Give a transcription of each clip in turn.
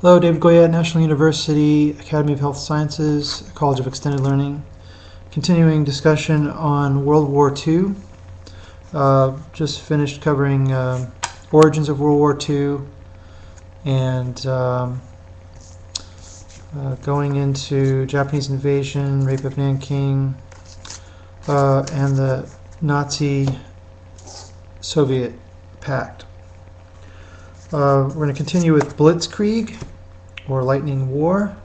Hello, David Goyette, National University, Academy of Health Sciences, College of Extended Learning. Continuing discussion on World War II. Just finished covering origins of World War II and going into Japanese invasion, rape of Nanking, and the Nazi-Soviet pact. We're going to continue with Blitzkrieg, or Lightning War.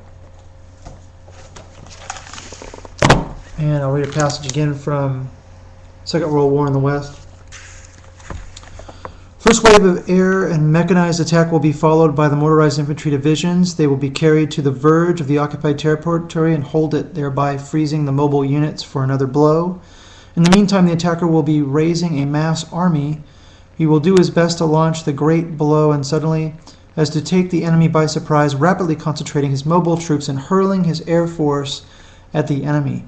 And I'll read a passage again from Second World War in the West. First wave of air and mechanized attack will be followed by the motorized infantry divisions. They will be carried to the verge of the occupied territory and hold it, thereby freezing the mobile units for another blow. In the meantime, the attacker will be raising a mass army. He will do his best to launch the great blow and suddenly as to take the enemy by surprise, rapidly concentrating his mobile troops and hurling his air force at the enemy.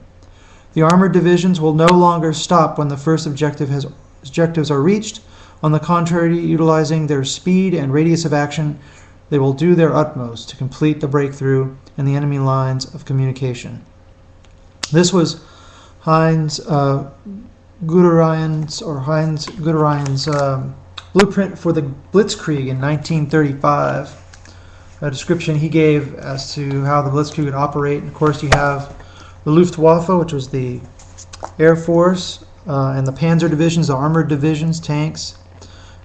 The armored divisions will no longer stop when the first objectives are reached. On the contrary, utilizing their speed and radius of action, they will do their utmost to complete the breakthrough in the enemy lines of communication. This was Heinz Guderian's blueprint for the Blitzkrieg in 1935. A description he gave as to how the Blitzkrieg would operate. And of course, you have the Luftwaffe, which was the Air Force, and the Panzer divisions, the armored divisions, tanks,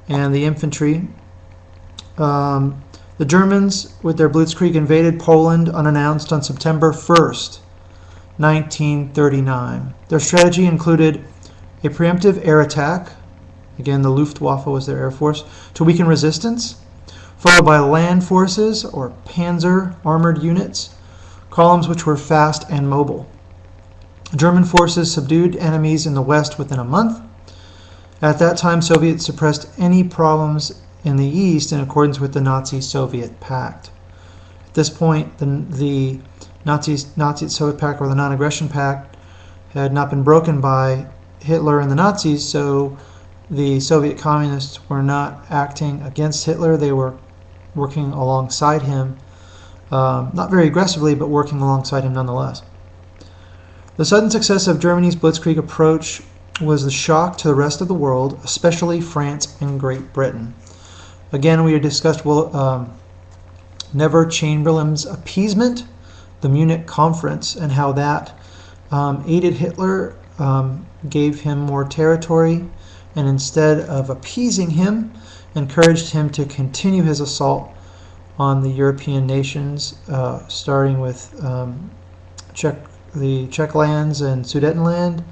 and the infantry. The Germans, with their Blitzkrieg, invaded Poland unannounced on September 1st, 1939. Their strategy included a preemptive air attack, again the Luftwaffe was their air force, to weaken resistance, followed by land forces or panzer armored units, columns which were fast and mobile. German forces subdued enemies in the west within a month. At that time, Soviets suppressed any problems in the east in accordance with the Nazi-Soviet pact. At this point, the Nazi-Soviet pact, or the non-aggression pact, had not been broken by Hitler and the Nazis, so the Soviet communists were not acting against Hitler. They were working alongside him, not very aggressively, but working alongside him nonetheless. The sudden success of Germany's Blitzkrieg approach was the shock to the rest of the world, especially France and Great Britain. Again, we discussed Neville Chamberlain's appeasement, the Munich Conference, and how that aided Hitler, gave him more territory, and instead of appeasing him, encouraged him to continue his assault on the European nations, starting with the Czech lands and Sudetenland,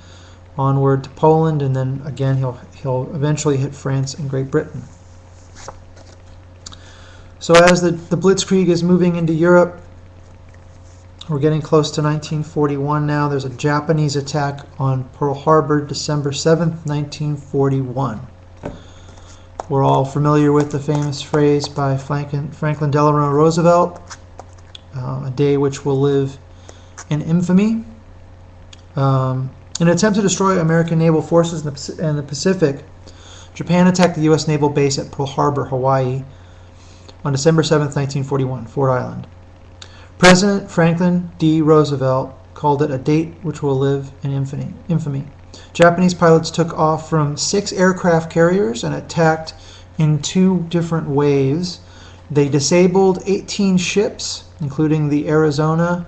onward to Poland, and then again he'll eventually hit France and Great Britain. So as the Blitzkrieg is moving into Europe, we're getting close to 1941 now. There's a Japanese attack on Pearl Harbor, December 7th, 1941. We're all familiar with the famous phrase by Franklin Delano Roosevelt, a day which will live in infamy. In an attempt to destroy American naval forces in the Pacific, Japan attacked the U.S. naval base at Pearl Harbor, Hawaii, on December 7th, 1941, Ford Island. President Franklin D. Roosevelt called it a date which will live in infamy. Japanese pilots took off from 6 aircraft carriers and attacked in 2 different waves. They disabled 18 ships, including the Arizona,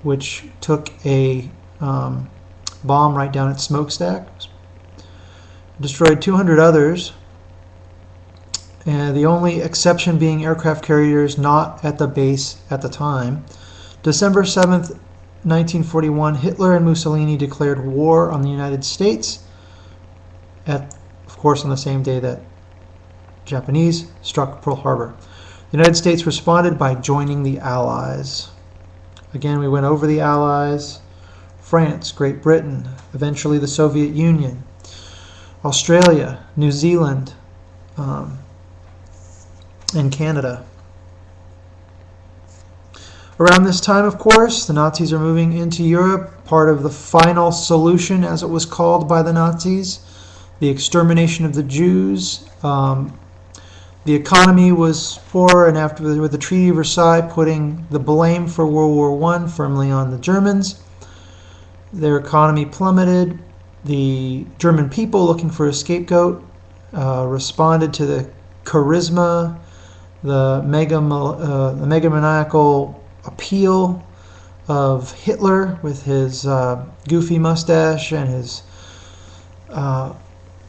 which took a bomb right down its smokestack. Destroyed 200 others. The only exception being aircraft carriers not at the base at the time. December 7th, 1941, Hitler and Mussolini declared war on the United States, of course on the same day that Japanese struck Pearl Harbor. The United States responded by joining the Allies. Again, we went over the Allies: France, Great Britain, eventually the Soviet Union, Australia, New Zealand, and Canada. Around this time, of course, the Nazis are moving into Europe, part of the final solution, as it was called by the Nazis, the extermination of the Jews. The economy was poor, and after with the Treaty of Versailles putting the blame for World War I firmly on the Germans, their economy plummeted. The German people, looking for a scapegoat, responded to the charisma, the megamaniacal appeal of Hitler with his goofy mustache and his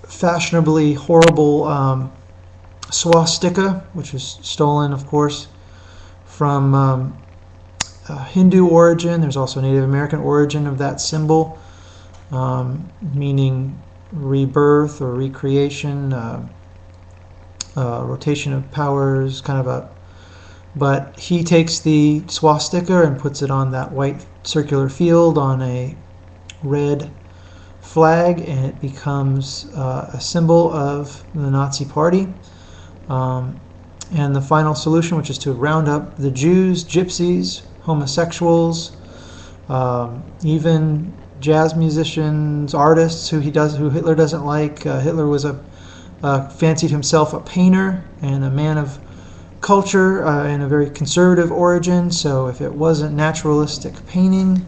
fashionably horrible swastika, which is stolen, of course, from Hindu origin. There's also Native American origin of that symbol, meaning rebirth or recreation, rotation of powers, kind of a. But he takes the swastika and puts it on that white circular field on a red flag, and it becomes a symbol of the Nazi Party. And the final solution, which is to round up the Jews, gypsies, homosexuals, even jazz musicians, artists who Hitler doesn't like. Hitler was fancied himself a painter and a man of culture and a very conservative origin. So if it wasn't naturalistic painting,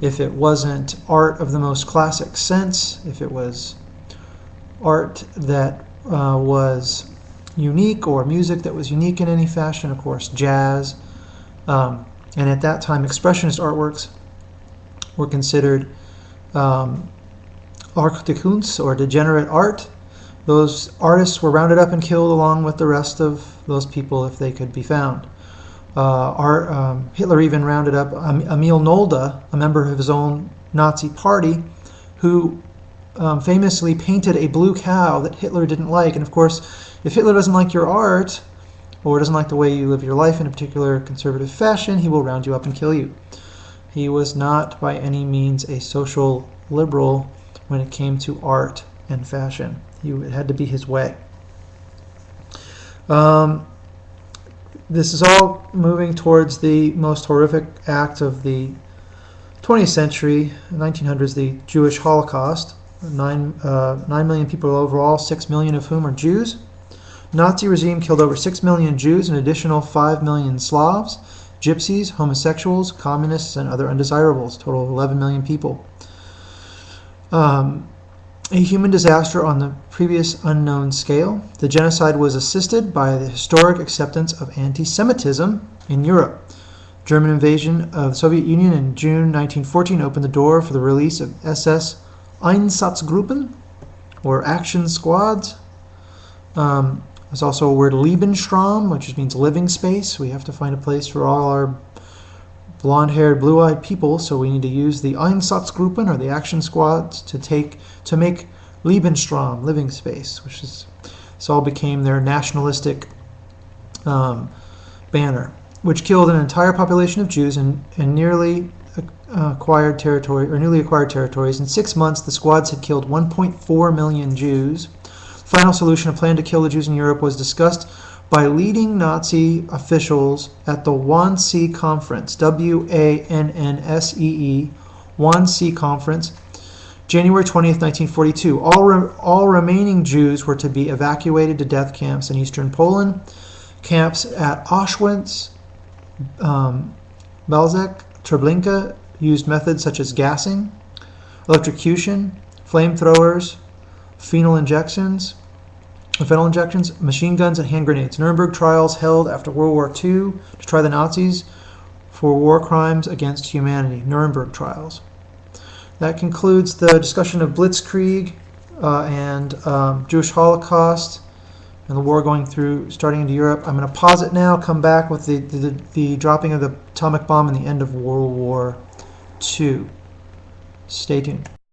if it wasn't art of the most classic sense, if it was art that was unique, or music that was unique in any fashion, of course, jazz. And at that time, expressionist artworks were considered Art de Kunst, or degenerate art. Those artists were rounded up and killed along with the rest of those people if they could be found. Hitler even rounded up Emil Nolde, a member of his own Nazi party, who famously painted a blue cow that Hitler didn't like. And of course, if Hitler doesn't like your art, or doesn't like the way you live your life in a particular conservative fashion, he will round you up and kill you. He was not by any means a social liberal when it came to art and fashion. It had to be his way. This is all moving towards the most horrific act of the 20th century, 1900s, the Jewish Holocaust. 9 million people overall, 6 million of whom are Jews. Nazi regime killed over 6 million Jews, an additional 5 million Slavs, gypsies, homosexuals, communists, and other undesirables, a total of 11 million people. A human disaster on the previous unknown scale. The genocide was assisted by the historic acceptance of anti-Semitism in Europe. German invasion of the Soviet Union in June 1914 opened the door for the release of SS Einsatzgruppen, or action squads. There's also a word Lebensraum, which means living space. We have to find a place for all our blonde-haired, blue-eyed people, so we need to use the Einsatzgruppen, or the action squads, to make Lebensraum, living space, this all became their nationalistic banner, which killed an entire population of Jews in nearly acquired territories. In 6 months, the squads had killed 1.4 million Jews. Final solution, a plan to kill the Jews in Europe, was discussed by leading Nazi officials at the Wannsee Conference, WANNSEE, Wannsee Conference, January 20th, 1942. All remaining Jews were to be evacuated to death camps in eastern Poland. Camps at Auschwitz, Belzec, Treblinka used methods such as gassing, electrocution, flamethrowers, phenol injections, machine guns, and hand grenades. Nuremberg trials held after World War II to try the Nazis for war crimes against humanity. Nuremberg trials. That concludes the discussion of Blitzkrieg and Jewish Holocaust and the war starting into Europe. I'm going to pause it now, come back with the dropping of the atomic bomb and the end of World War II. Stay tuned.